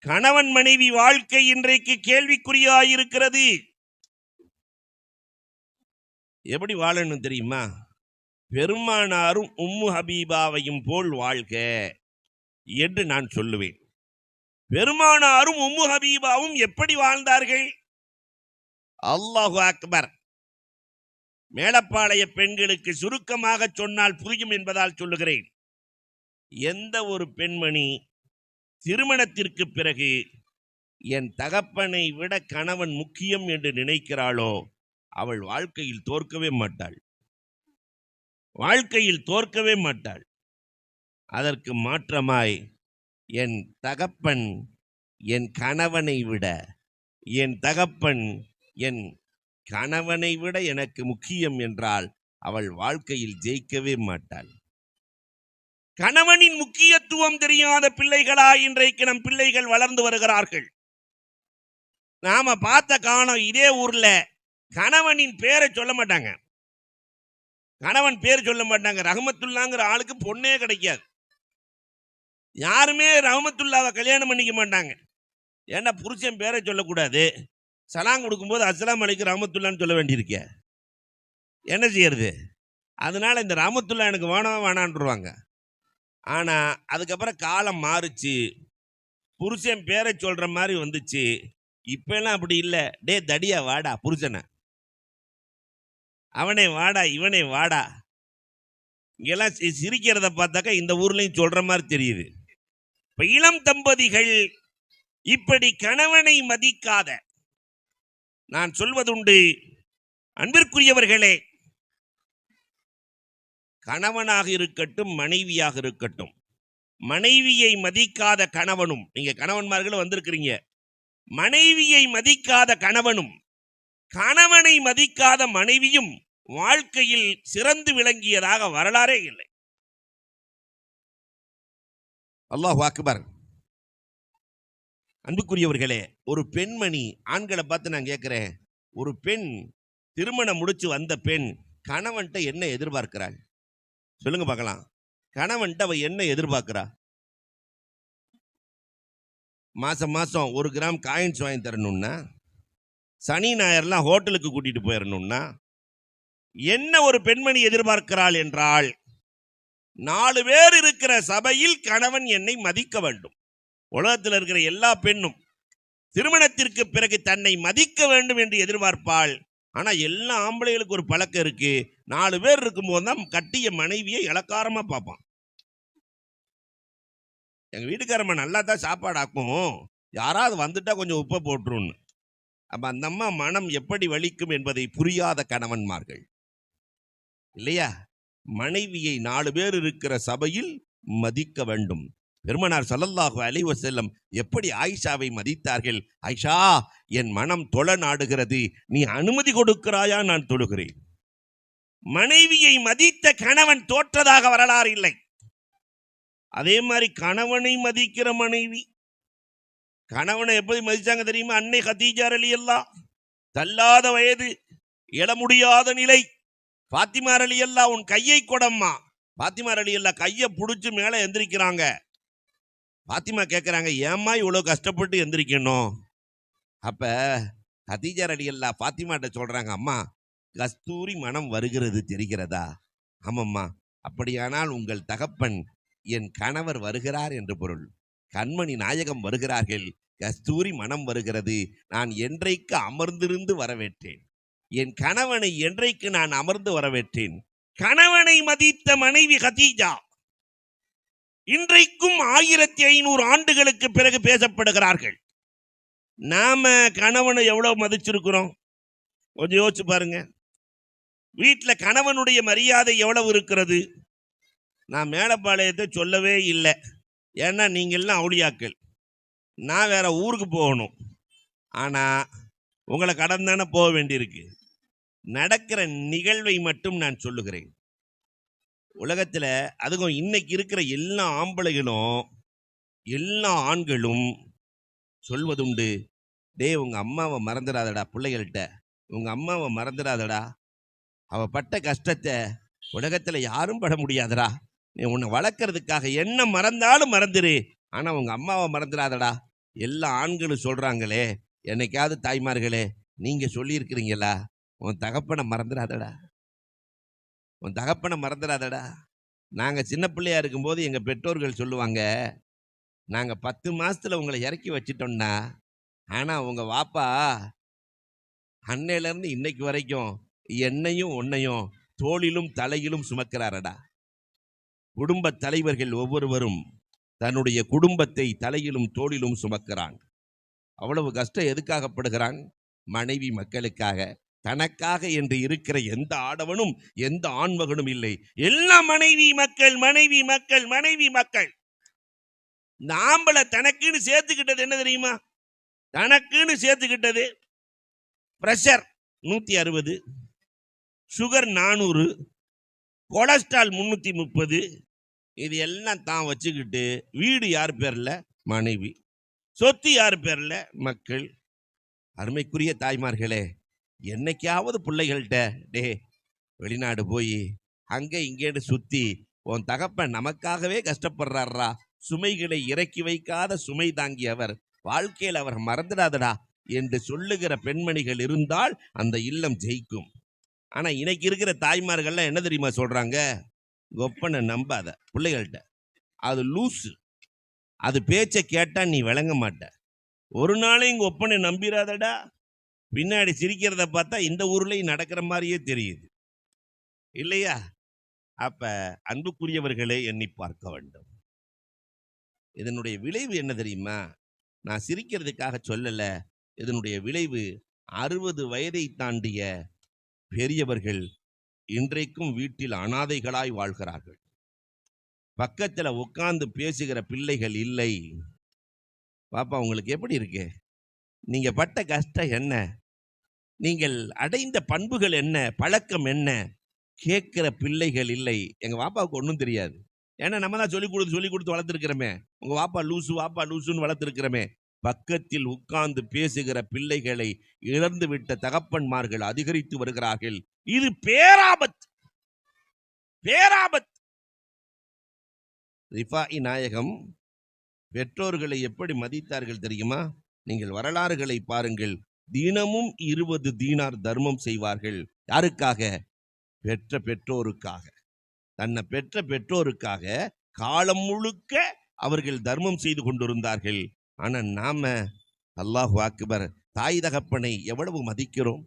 கணவன் மனைவி வாழ்க்கை இன்றைக்கு கேள்விக்குறியாயிருக்கிறது. எப்படி வாழணும் தெரியுமா? பெருமானாரும் உம்மு ஹபீபாவையும் போல் வாழ்க என்று நான் சொல்லுவேன். பெருமானாரும் உம்மு ஹபீபாவும் எப்படி வாழ்ந்தார்கள்? அல்லாஹு அக்பர். மேலப்பாளைய பெண்களுக்கு சுருக்கமாக சொன்னால் புரியும் என்பதால் சொல்லுகிறேன். எந்த ஒரு பெண்மணி திருமணத்திற்கு பிறகு என் தகப்பனை விட கணவன் முக்கியம் என்று நினைக்கிறாளோ அவள் வாழ்க்கையில் தோற்கவே மாட்டாள். வாழ்க்கையில் தோற்கவே மாட்டாள். அதற்கு மாற்றமாய் என் தகப்பன் என் கணவனை விட என் தகப்பன் என் கணவனை விட எனக்கு முக்கியம் என்றால் அவள் வாழ்க்கையில் ஜெயிக்கவே மாட்டாள். கணவனின் முக்கியத்துவம் தெரியாத பிள்ளைகளா இன்றைக்கு நம் பிள்ளைகள் வளர்ந்து வருகிறார்கள். நாம பார்த்த காணோம், இதே ஊர்ல கணவனின் பேரை சொல்ல மாட்டாங்க. கணவன் பேர் சொல்ல மாட்டாங்க. ரஹமத்துல்லாங்கிற ஆளுக்கு பொண்ணே கிடைக்காது. யாருமே ரஹமத்துல்லாவை கல்யாணம் பண்ணிக்க மாட்டாங்க. ஏன்னா புருஷன் பேரை சொல்லக்கூடாது. சலாம் கொடுக்கும்போது அஸ்ஸலாமு அலைக்கும் ரஹமத்துல்லான்னு சொல்ல வேண்டியிருக்க. என்ன செய்யறது? அதனால இந்த ரஹமத்துல்லா எனக்கு வேணான்றுவாங்க. ஆனால் அதுக்கப்புறம் காலம் மாறுச்சு. புருஷன் பேரை சொல்கிற மாதிரி வந்துச்சு. இப்பெல்லாம் அப்படி இல்லை. டே தடியா வாடா புருஷனை, அவனே வாடா இவனே வாடா. இங்கெல்லாம் சிரிக்கிறத பார்த்தாக்கா இந்த ஊர்லையும் சொல்கிற மாதிரி தெரியுது. இப்போ இளம் தம்பதிகள் இப்படி கணவனை மதிக்காத, நான் சொல்வதுண்டு அன்பிற்குரியவர்களே, கணவனாக இருக்கட்டும் மனைவியாக இருக்கட்டும், மனைவியை மதிக்காத கணவனும், நீங்க கணவன்மார்களும் வந்திருக்கிறீங்க, மனைவியை மதிக்காத கணவனும் கணவனை மதிக்காத மனைவியும் வாழ்க்கையில் சிறந்து விளங்கியதாக வரலாறே இல்லை. அல்லாஹு அக்பர். அன்புக்குரியவர்களே, ஒரு பெண்மணி, ஆண்களை பார்த்து நான் கேட்கிறேன், ஒரு பெண் திருமணம் முடிச்சு வந்த பெண் கணவன்கிட்ட என்ன எதிர்பார்க்கிறாள்? சொல்லுங்க பார்க்கலாம். கணவன்கிட்ட அவ என்ன எதிர்பார்க்கிறா? மாசம் மாசம் 1 கிராம் காயின்ஸ் வாங்கி தரணும்னா, சனி ஞாயிறுலாம் ஹோட்டலுக்கு கூட்டிட்டு போயிடணும்னா, என்ன ஒரு பெண்மணி எதிர்பார்க்கிறாள் என்றால், 4 பேர் இருக்கிற சபையில் கணவன் என்னை மதிக்க வேண்டும். உலகத்தில் இருக்கிற எல்லா பெண்ணும் திருமணத்திற்கு பிறகு தன்னை மதிக்க வேண்டும் என்று எதிர்பார்ப்பாள். ஆனா எல்லா ஆம்பளைகளுக்கு ஒரு பழக்கம் இருக்கு. 4 பேர் இருக்கும்போது தான் கட்டிய மனைவியை இளக்காரமா பார்ப்பான். எங்க வீட்டுக்காரம்மா நல்லா தான் சாப்பாடு ஆக்கும், யாராவது வந்துட்டா கொஞ்சம் உப்பை போட்டுருன்னு. அப்ப அந்த அம்மா மனம் எப்படி வலிக்கும் என்பதை புரியாத கணவன்மார்கள் இல்லையா? மனைவியை 4 பேர் இருக்கிற சபையில் மதிக்க வேண்டும். பெருமானார் ஸல்லல்லாஹு அலைஹி வஸல்லம் எப்படி ஆயிஷாவை மதித்தார்கள்? ஆயிஷா, என் மனம் தொழ நாடுகிறது, நீ அனுமதி கொடுக்கிறாயா? நான் தொழுகிறேன். மனைவியை மதித்த கணவன் தோற்றதாக வரலாறு இல்லை. அதே மாதிரி கணவனை மதிக்கிற மனைவி, கணவனை எப்படி மதிச்சாங்க தெரியுமா? அன்னை கதீஜா ரலியல்லாஹ், தள்ளாத வயது, எழ முடியாத நிலை. பாத்திமா ரலியல்லாஹ், உன் கையை கொடம்மா. பாத்திமா ரலியல்லாஹ் கையை பிடிச்சி மேலே எந்திரிக்கிறாங்க. பாத்திமா கேட்குறாங்க, ஏம்மா இவ்வளோ கஷ்டப்பட்டு எந்திரிக்கணும்? அப்ப கதீஜா ரலியல்லாஹ் பாத்திமாட்ட சொல்றாங்க, அம்மா கஸ்தூரி மனம் வருகிறது தெரிகிறதா? ஆமம்மா. அப்படியானால் உங்கள் தகப்பன் என் கணவர் வருகிறார் என்று பொருள். கண்மணி நாயகம் வருகிறார்கள், கஸ்தூரி மனம் வருகிறது, நான் என்றைக்கு அமர்ந்திருந்து வரவேற்றேன், என் கணவனை என்றைக்கு நான் அமர்ந்து வரவேற்றேன். கணவனை மதித்த மனைவி கதீஜா இன்றைக்கும் 1500 ஆண்டுகளுக்கு பிறகு பேசப்படுகிறார்கள். நாம கணவனை எவ்வளவு மதிச்சிருக்கிறோம் கொஞ்சம் யோசிச்சு பாருங்க. வீட்டில் கணவனுடைய மரியாதை எவ்வளவு இருக்கிறது? நான் மேலப்பாளையத்தை சொல்லவே இல்லை, ஏன்னா நீங்கள்லாம் அவுளியாக்கள், நான் வேற ஊருக்கு போகணும். ஆனால் உங்களை கடந்தானே போக வேண்டியிருக்கு. நடக்கிற நிகழ்வை மட்டும் நான் சொல்லுகிறேன். உலகத்தில் அதுவும் இன்னைக்கு இருக்கிற எல்லா ஆம்பளைகளும் எல்லா ஆண்களும் சொல்வதுண்டு, டே உங்க அம்மாவை மறந்துடாதடா, பிள்ளைகள்கிட்ட உங்க அம்மாவை மறந்துடாதடா, அவ பட்ட கஷ்டத்தை உலகத்தில் யாரும் பட முடியாதடா, நீ உன்னை வளர்க்கறதுக்காக என்ன மறந்தாலும் மறந்துரு, ஆனால் உங்க அம்மாவை மறந்துடாதடா எல்லா ஆண்களும் சொல்றாங்களே, என்னைக்காவது தாய்மார்களே நீங்க சொல்லியிருக்கிறீங்களா, உன் தகப்பனை மறந்துடாதடா, உன் தகப்பனை மறந்துடாதடா. நாங்க சின்ன பிள்ளையா இருக்கும்போது எங்க பெற்றோர்கள் சொல்லுவாங்க, நாங்க 10 மாசத்துல உங்களை இறக்கி வச்சிட்டோம்னா, ஆனா உங்க வாப்பா அன்னையில இருந்து இன்னைக்கு வரைக்கும் என்னையும் உன்னையும் தோளிலும் தலையிலும் சுமக்கிறாரடா. குடும்ப தலைவர்கள் ஒவ்வொருவரும் தன்னுடைய குடும்பத்தை தலையிலும் தோளிலும் சுமக்கிறான். அவ்வளவு கஷ்டம் எதுக்காகப்படுகிறான்? மனைவி மக்களுக்காக. தனக்காக என்று இருக்கிற எந்த ஆடவனும் எந்த ஆண்மகனும் இல்லை. எல்லாம் மனைவி மக்கள், மனைவி மக்கள், மனைவி மக்கள். இந்த ஆம்பளை தனக்குன்னு சேர்த்துக்கிட்டது என்ன தெரியுமா? தனக்குன்னு சேர்த்துக்கிட்டது பிரஷர் 160, சுகர் 400, கொலஸ்ட்ரால் 330. இது எல்லாம் தான் வச்சுக்கிட்டு வீடு யார் பேர்ல? மனைவி. சொத்து யார் பேர்ல? மக்கள். அருமைக்குரிய தாய்மார்களே, என்னைக்காவது பிள்ளைகள்கிட்ட டே வெளிநாடு போய் அங்கே இங்கேன்னு சுத்தி உன் தகப்பன் நமக்காகவே கஷ்டப்படுறாரா, சுமைகளை இறக்கி வைக்காத சுமை தாங்கியவர், வாழ்க்கையில் அவர் மறந்துடாதடா என்று சொல்லுகிற பெண்மணிகள் இருந்தால் அந்த இல்லம் ஜெயிக்கும். ஆனா இன்னைக்கு இருக்கிற தாய்மார்கள்லாம் என்ன தெரியுமா சொல்றாங்க? கொப்பனை நம்பாத பிள்ளைகள்கிட்ட, அது லூசு, அது பேச்சை கேட்டா நீ விளங்க மாட்ட, ஒரு நாளையும் ஒப்பனை நம்பிராதடா. பின்னாடி சிரிக்கிறத பார்த்தா இந்த ஊர்லயும் நடக்கிற மாதிரியே தெரியுது இல்லையா? அப்ப அன்புக்குரியவர்களே எண்ணி பார்க்க வேண்டும். இதனுடைய விளைவு என்ன தெரியுமா? நான் சிரிக்கிறதுக்காக சொல்லல, இதனுடைய விளைவு 60 வயதை தாண்டிய பெரியவர்கள் இன்றைக்கும் வீட்டில் அனாதைகளாய் வாழ்கிறார்கள். பக்கத்துல உட்கார்ந்து பேசுகிற பிள்ளைகள் இல்லை. பாப்பா உங்களுக்கு எப்படி இருக்கு? நீங்க பட்ட கஷ்டம் என்ன? நீங்கள் அடைந்த பண்புகள் என்ன? பழக்கம் என்ன? கேட்கிற பிள்ளைகள் இல்லை. எங்க வாப்பாவுக்கு ஒன்றும் தெரியாது. ஏன்னா நம்ம தான் சொல்லி கொடுத்து வளர்த்துருக்கிறோமே. உங்க வாப்பா லூசுன்னு வளர்த்துருக்கிறோமே. பக்கத்தில் உட்கார்ந்து பேசுகிற பிள்ளைகளை இழந்து விட்ட தகப்பன்மார்கள் அதிகரித்து வருகிறார்கள். இது பேராபத்து, பேராபத்து. ரிஃபாஇ நாயகம் பெற்றோர்களை எப்படி மதித்தார்கள் தெரியுமா? நீங்கள் வரலாறுகளை பாருங்கள். தினமும் 20 தீனார் தர்மம் செய்வார்கள். யாருக்காக? பெற்ற பெற்றோருக்காக. தன்னை பெற்ற பெற்றோருக்காக காலம் முழுக்க அவர்கள் தர்மம் செய்து கொண்டிருந்தார்கள். ஆனா நாம அல்லாஹு அக்பர், தாய் தகப்பனை எவ்வளவு மதிக்கிறோம்?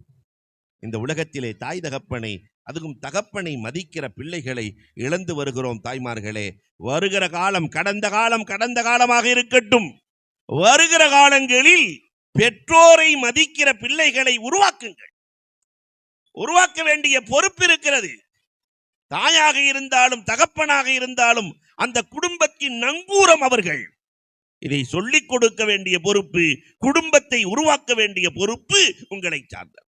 இந்த உலகத்திலே தாய் தகப்பனை, அதுவும் தகப்பனை மதிக்கிற பிள்ளைகளை இழந்து வருகிறோம். தாய்மார்களே, வருகிற காலம் கடந்த காலமாக இருக்கட்டும். வருகிற காலங்களில் பெற்றோரை மதிக்கிற பிள்ளைகளை உருவாக்குங்கள். உருவாக்க வேண்டிய பொறுப்பு இருக்கிறது. தாயாக இருந்தாலும் தகப்பனாக இருந்தாலும் அந்த குடும்பத்தின் நங்கூரம் அவர்கள். இதை சொல்லிக் கொடுக்க வேண்டிய பொறுப்பு, குடும்பத்தை உருவாக்க வேண்டிய பொறுப்பு உங்களை சார்ந்தது.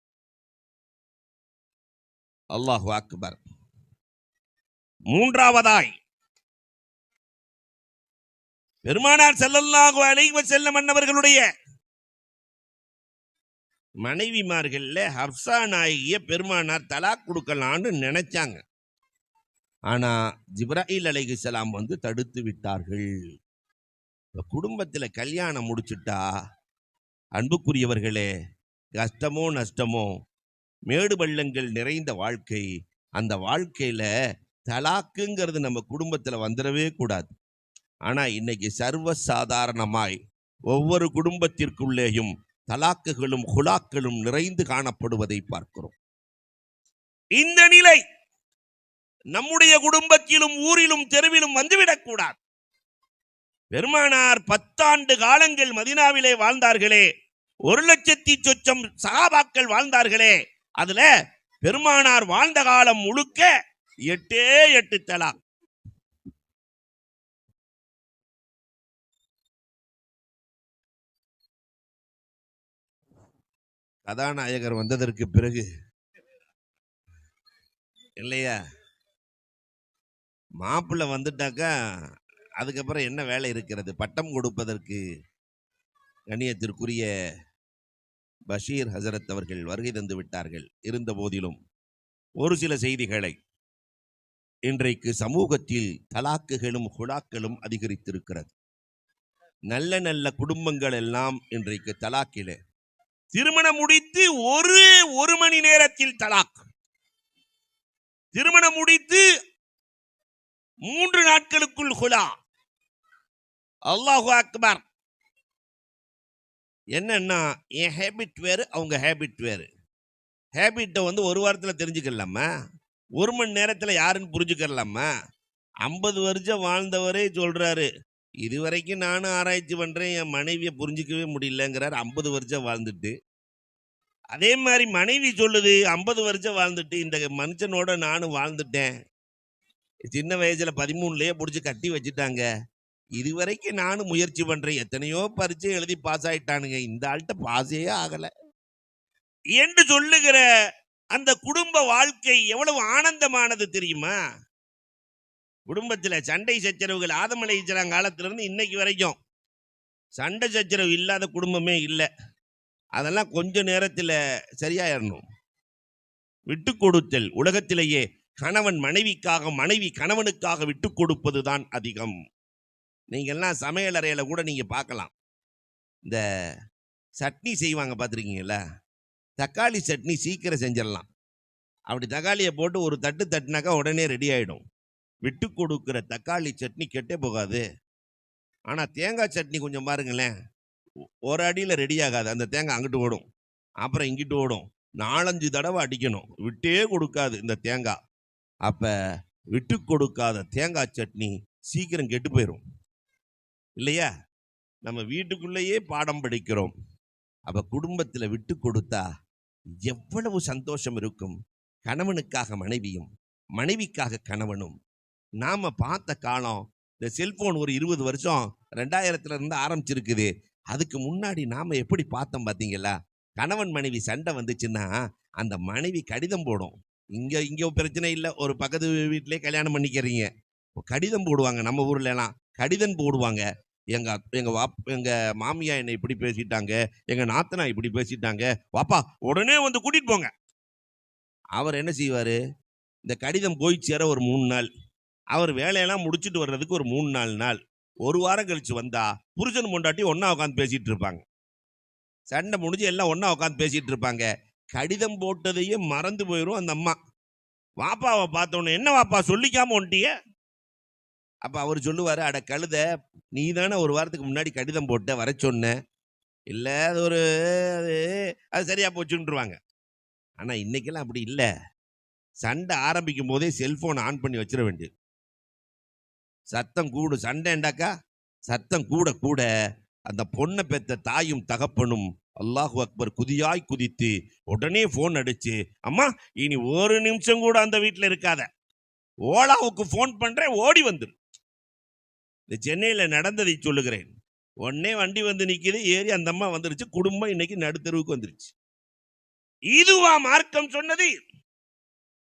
அல்லாஹு அக்பர். மூன்றாவதாய் பெருமானார் ஸல்லல்லாஹு அலைஹி வஸல்லம் அன்னவர்களுடைய மனைவிமார்கள்ல ஹப்ஸா நாயகிய பெருமானார் தலாக் கொடுக்கலான்னு நினைச்சாங்க. ஆனா ஜிப்ராயில் அலைஹிஸ்ஸலாம் வந்து தடுத்து விட்டார்கள். குடும்பத்துல கல்யாணம் முடிச்சுட்டா அன்புக்குரியவர்களே, கஷ்டமோ நஷ்டமோ, மேடு பள்ளங்கள் நிறைந்த வாழ்க்கை. அந்த வாழ்க்கையில தலாக்குங்கிறது நம்ம குடும்பத்துல வந்துடவே கூடாது. ஆனா இன்னைக்கு சர்வ சாதாரணமாய் ஒவ்வொரு குடும்பத்திற்குள்ளேயும் தலாக்குகளும் குலாக்களும் நிறைந்து காணப்படுவதை பார்க்கிறோம். இந்த நிலை நம்முடைய குடும்பத்திலும் ஊரிலும் தெருவிலும் வந்துவிடக்கூடாது. பெருமானார் 10 ஆண்டு காலங்கள் மதீனாவிலே வாழ்ந்தார்களே, 1,00,000 சொச்சம் சஹாபாக்கள் வாழ்ந்தார்களே, அதுல பெருமானார் வாழ்ந்த காலம் முழுக்க 8 தலாக். கதாநாயகர் வந்ததற்கு பிறகு இல்லையா, மாப்பிள்ளை வந்துட்டாக்கா அதுக்கப்புறம் என்ன வேலை இருக்கிறது? பட்டம் கொடுப்பதற்கு கண்ணியத்திற்குரிய பஷீர் ஹசரத் அவர்கள் வருகை தந்து விட்டார்கள். இருந்த போதிலும் ஒரு சில செய்திகளை, இன்றைக்கு சமூகத்தில் தலாக்குகளும் குலாக்களும் அதிகரித்திருக்கிறது. நல்ல நல்ல குடும்பங்கள் எல்லாம் இன்றைக்கு தலாக்கிலே. திருமணம் முடித்து ஒரு மணி நேரத்தில் தலாக். திருமணம் முடித்து 3 நாட்களுக்குள் ஹுலா. அல்லாஹு அக்பர். என்னன்னா என் ஹேபிட் வேறு, அவங்க ஹேபிட் வேறு. ஹேபிட்டை ஒரு வாரத்தில் தெரிஞ்சுக்கலாமா? 1 மணி நேரத்தில் யாருன்னு புரிஞ்சுக்கலாமா? 50 வருஷம் வாழ்ந்தவரே சொல்றாரு, இதுவரைக்கும் நானும் ஆராய்ச்சி பண்றேன், என் மனைவியை புரிஞ்சிக்கவே முடியலங்கிறார். 50 வருஷம் வாழ்ந்துட்டு. அதே மாதிரி மனைவி சொல்லுது, 50 வருஷம் வாழ்ந்துட்டு இந்த மனுஷனோட நானும் வாழ்ந்துட்டேன், சின்ன வயசுல 13லயே பிடிச்சி கட்டி வச்சுட்டாங்க, இதுவரைக்கும் நானும் முயற்சி பண்றேன், எத்தனையோ பரீட்சை எழுதி பாஸ் ஆயிட்டானுங்க, இந்த ஆள்கிட்ட பாஸே ஆகல என்று சொல்லுகிற அந்த குடும்ப வாழ்க்கை எவ்வளவு ஆனந்தமானது தெரியுமா? குடும்பத்தில் சண்டை சச்சரவுகள் ஆதம் அலைஹிஸ்ஸலாம் காலத்திலிருந்து இன்னைக்கு வரைக்கும் சண்டை சச்சரவு இல்லாத குடும்பமே இல்லை. அதெல்லாம் கொஞ்ச நேரத்தில் சரியாயிடணும். விட்டு கொடுத்தல். உலகத்திலேயே கணவன் மனைவிக்காக, மனைவி கணவனுக்காக விட்டு கொடுப்பது தான் அதிகம். நீங்கள்லாம் சமையலறையில் கூட நீங்கள் பார்க்கலாம், இந்த சட்னி செய்வாங்க பார்த்துருக்கீங்களா? தக்காளி சட்னி சீக்கிரம் செஞ்சிடலாம். அப்படி தக்காளியை போட்டு ஒரு தட்டு தட்டினாக்கா உடனே ரெடி ஆகிடும். விட்டு கொடுக்குற தக்காளி சட்னி கெட்டே போகாது. ஆனால் தேங்காய் சட்னி கொஞ்சம் பாருங்களேன், ஒரு அடியில் ரெடி ஆகாது. அந்த தேங்காய் அங்கிட்டு ஓடும், அப்புறம் இங்கிட்டு ஓடும், 4-5 தடவை அடிக்கணும், விட்டே கொடுக்காது இந்த தேங்காய். அப்போ விட்டு கொடுக்காத தேங்காய் சட்னி சீக்கிரம் கெட்டு போயிடும் இல்லையா? நம்ம வீட்டுக்குள்ளேயே பாடம் படிக்கிறோம். அப்போ குடும்பத்தில் விட்டு கொடுத்தா எவ்வளவு சந்தோஷம் இருக்கும். கணவனுக்காக மனைவியும், மனைவிக்காக கணவனும். நாம் பார்த்த காலம், இந்த செல்ஃபோன் ஒரு 20 வருஷம் 2000 இருந்து ஆரம்பிச்சிருக்குது. அதுக்கு முன்னாடி நாம் எப்படி பார்த்தோம் பார்த்தீங்களா? கணவன் மனைவி சண்டை வந்துச்சுன்னா அந்த மனைவி கடிதம் போடும். இங்கே பிரச்சனை இல்லை, ஒரு பக்கத்து வீட்டிலே கல்யாணம் பண்ணிக்கிறீங்க, கடிதம் போடுவாங்க. நம்ம ஊர்லலாம் கடிதம் போடுவாங்க. எங்க மாமியா என்னை இப்படி பேசிட்டாங்க, எங்க நாத்தனா இப்படி பேசிட்டாங்க, வாப்பா உடனே கூட்டிட்டு போங்க. அவர் என்ன செய்வாரு? இந்த கடிதம் போய் சேர ஒரு 3 நாள், அவர் வேலையெல்லாம் முடிச்சுட்டு வர்றதுக்கு ஒரு 3-4 நாள், ஒரு வாரம் கழிச்சு வந்தா புருஷன் பொண்டாட்டி ஒன்னா உட்காந்து பேசிட்டு இருப்பாங்க. சண்டை முடிஞ்சு எல்லாம் ஒன்னா உட்காந்து பேசிட்டு இருப்பாங்க. கடிதம் போட்டதையே மறந்து போயிடும் அந்த அம்மா. வாப்பாவை பார்த்தோன்னே, என்ன வாப்பா சொல்லிக்காம ஒன்ட்டிய? அப்ப அவர் சொல்லுவாரு, அட கழுத, நீ தானே ஒரு வாரத்துக்கு முன்னாடி கடிதம் போட்ட, வர சொன்ன, இல்லை அது சரியா போச்சுன்றுவாங்க. ஆனா இன்னைக்கெல்லாம் அப்படி இல்லை. சண்டை ஆரம்பிக்கும் போதே செல்போன் ஆன் பண்ணி வச்சிட வேண்டியது. சத்தம் கூடு, சண்டைண்டாக்கா சத்தம் கூட கூட அந்த பொண்ணை பெத்த தாயும் தகப்பனும் அல்லாஹு அக்பர் குதியாய் குதித்து உடனே போன் அடிச்சு, அம்மா இனி ஒரு நிமிஷம் கூட அந்த வீட்டில் இருக்காத, ஓலாவுக்கு போன் பண்றேன், ஓடி வந்துரு. இந்த சென்னையில் நடந்ததை சொல்லுகிறேன். உடனே வண்டி வந்து நிக்குது, ஏறி அந்த அம்மா வந்துருச்சு. குடும்பம் இன்னைக்கு நடுத்தருவுக்கு வந்துருச்சு. இதுவா மார்க்கம் சொன்னது?